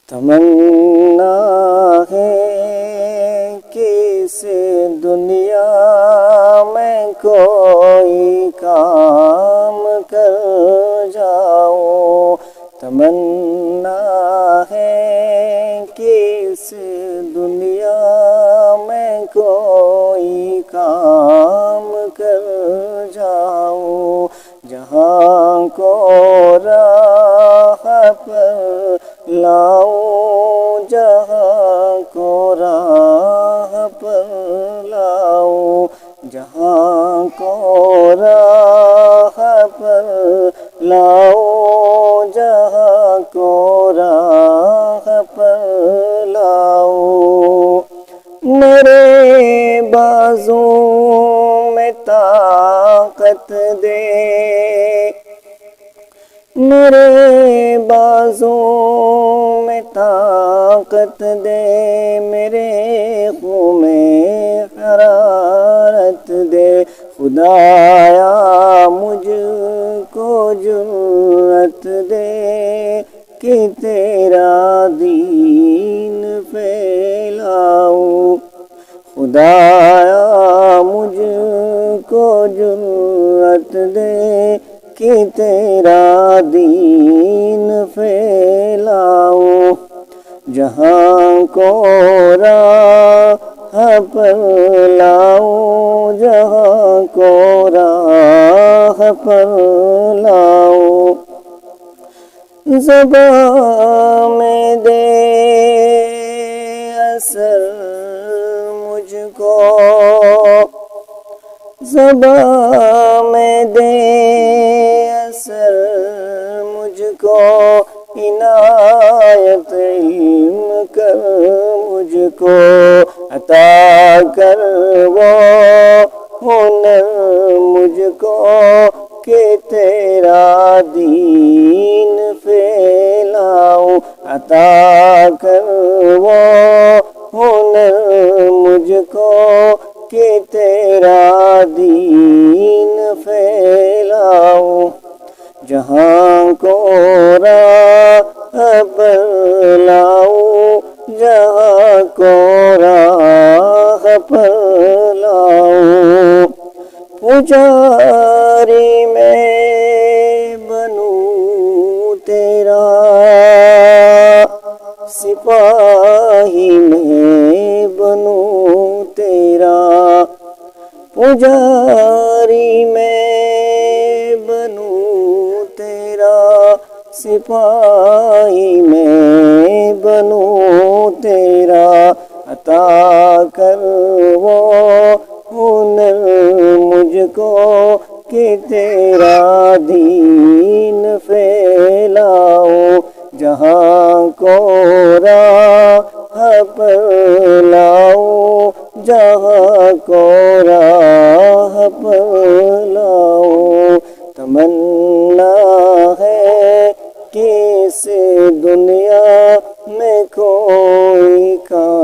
تمنا ہے کہ اس دنیا میں کوئی کام کر جاؤں، تمنا ہے کہ اس دنیا میں کوئی کام کر جاؤں، جہاں کو راہ پر لاؤں، جہاں کو راہ پر لاؤں، جہاں کو راہ پر لاؤں، جہاں کو راہ پر لاؤں۔ میرے بازو میں طاقت دے، میرے بازو میں طاقت دے، میرے خون میں حرارت دے، خدایا مجھ کو جرأت دے کہ تیرا دین پھیلاؤں، خدایا مجھ کو جرأت دے کہ تیرا دین پھیلاؤں، جہاں کو راہ پر لاؤں، جہاں کو راہ پر لاؤں۔ زباں میں دے اثر مجھ کو، زباں میں دے اثر مجھ کو، عنایت علم کر مجھ کو، عطا کر وہ ہنر مجھ کو کہ تیرا دین پھیلاؤں، عطا کر وہ ہنر مجھ کو کہ تیرا دین پھیلاؤں، جہاں کو راہ پر لاؤں، جہاں کو راہ پر لاؤں۔ پجاری میں بنوں تیرا، سپاہی میں بنوں تیرا، پجاری میں بنوں تیرا، سپاہی میں بنوں تیرا، عطا کر وہ ہنر مجھ کو کہ تیرا دین پھیلاؤں، جہاں کو راہ پر لاؤں، جہاں کو راہ پر لاؤں۔ تمنا ہے کہ اس دنیا میں کوئی کام